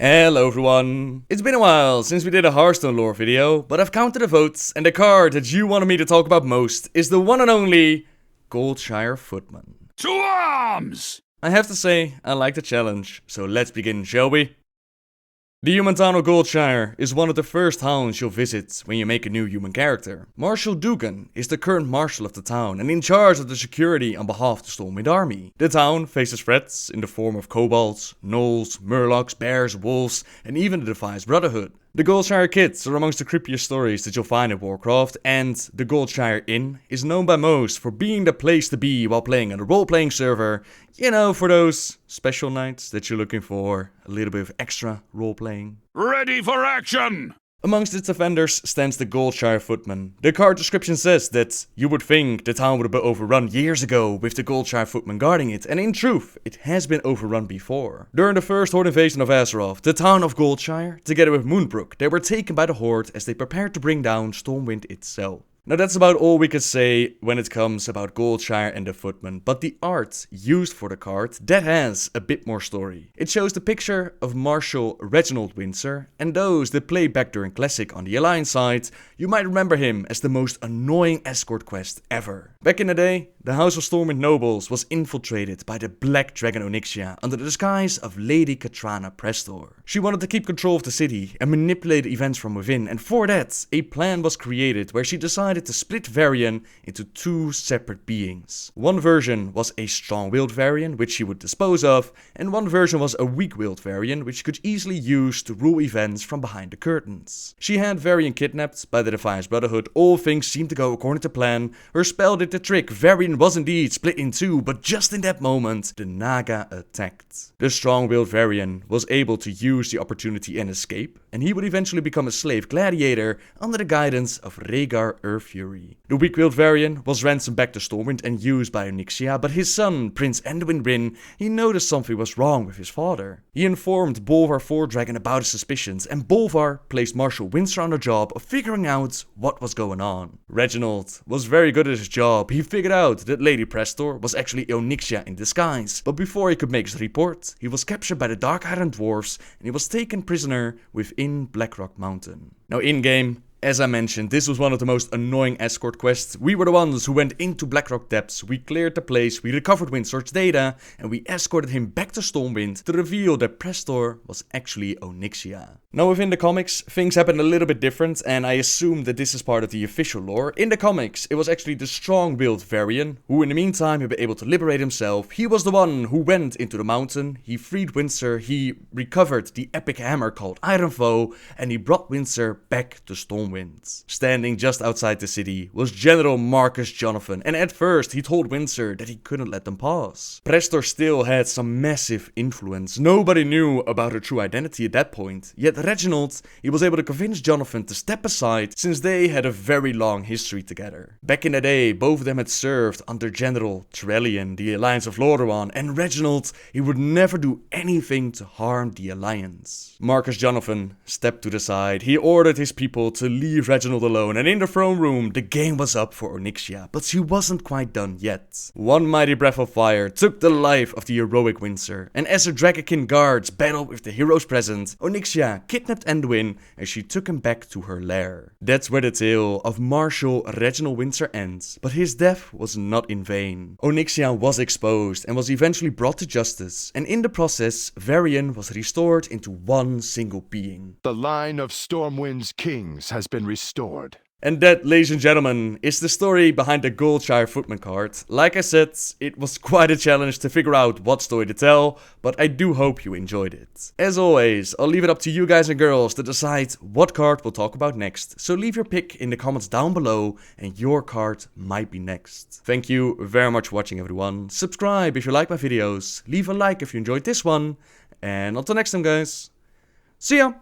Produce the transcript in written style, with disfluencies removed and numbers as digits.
Hello everyone! It's been a while since we did a Hearthstone lore video, but I've counted the votes and the card that you wanted me to talk about most is the one and only Goldshire Footman. To arms! I have to say, I like the challenge, so let's begin, shall we? The human town of Goldshire is one of the first towns you'll visit when you make a new human character. Marshal Dugan is the current marshal of the town and in charge of the security on behalf of the Stormwind army. The town faces threats in the form of kobolds, gnolls, murlocs, bears, wolves, and even the Defiance Brotherhood. The Goldshire Kids are amongst the creepiest stories that you'll find in Warcraft, and the Goldshire Inn is known by most for being the place to be while playing on a role-playing server. You know, for those special nights that you're looking for a little bit of extra role-playing. Ready for action! Amongst its offenders stands the Goldshire Footman. The card description says that you would think the town would have been overrun years ago with the Goldshire Footman guarding it, and in truth, it has been overrun before. During the first Horde invasion of Azeroth, the town of Goldshire, together with Moonbrook, they were taken by the Horde as they prepared to bring down Stormwind itself. Now that's about all we can say when it comes about Goldshire and the Footman, but the art used for the card, that has a bit more story. It shows the picture of Marshal Reginald Windsor, and those that played back during Classic on the Alliance side, you might remember him as the most annoying escort quest ever. Back in the day, the House of Stormwind nobles was infiltrated by the Black Dragon Onyxia under the disguise of Lady Katrana Prestor. She wanted to keep control of the city and manipulate events from within, and for that, a plan was created where she decided to split Varian into two separate beings. One version was a strong-willed Varian, which she would dispose of, and one version was a weak-willed Varian, which she could easily use to rule events from behind the curtains. She had Varian kidnapped by the Defiance Brotherhood. All things seemed to go according to plan. Her spell did the trick. Varian was indeed split in two, but just in that moment, the Naga attacked. The strong-willed Varian was able to use the opportunity and escape, and he would eventually become a slave gladiator under the guidance of Rhaegar Fury. The weak-willed Varian was ransomed back to Stormwind and used by Onyxia, but his son, Prince Anduin Bryn, he noticed something was wrong with his father. He informed Bolvar Fordragon about his suspicions, and Bolvar placed Marshal Windsor on the job of figuring out what was going on. Reginald was very good at his job. He figured out that Lady Prestor was actually Onyxia in disguise, but before he could make his report, he was captured by the Dark Iron Dwarfs and he was taken prisoner within Blackrock Mountain. Now in-game, as I mentioned, this was one of the most annoying escort quests. We were the ones who went into Blackrock Depths, we cleared the place, we recovered Windsor's data, and we escorted him back to Stormwind to reveal that Prestor was actually Onyxia. Now within the comics, things happened a little bit different, and I assume that this is part of the official lore. In the comics, it was actually the strong-willed Varian, who in the meantime had been able to liberate himself. He was the one who went into the mountain, he freed Windsor, he recovered the epic hammer called Ironfoe, and he brought Windsor back to Stormwind. Standing just outside the city was General Marcus Jonathan, and at first he told Windsor that he couldn't let them pass. Prestor still had some massive influence. Nobody knew about her true identity at that point, yet Reginald, he was able to convince Jonathan to step aside since they had a very long history together. Back in the day, both of them had served under General Trellian, the Alliance of Lordaeron, and Reginald, he would never do anything to harm the Alliance. Marcus Jonathan stepped to the side. He ordered his people to leave Reginald alone, and in the throne room, the game was up for Onyxia, but she wasn't quite done yet. One mighty breath of fire took the life of the heroic Windsor, and as her Dragonkin guards battled with the heroes present, Onyxia kidnapped Anduin and she took him back to her lair. That's where the tale of Marshal Reginald Windsor ends, but his death was not in vain. Onyxia was exposed and was eventually brought to justice, and in the process, Varian was restored into one single being. The line of Stormwind's kings has been restored. And that, ladies and gentlemen, is the story behind the Goldshire Footman card. Like I said, it was quite a challenge to figure out what story to tell, but I do hope you enjoyed it. As always, I'll leave it up to you guys and girls to decide what card we'll talk about next, so leave your pick in the comments down below and your card might be next. Thank you very much for watching, everyone. Subscribe if you like my videos, leave a like if you enjoyed this one, and until next time guys, see ya!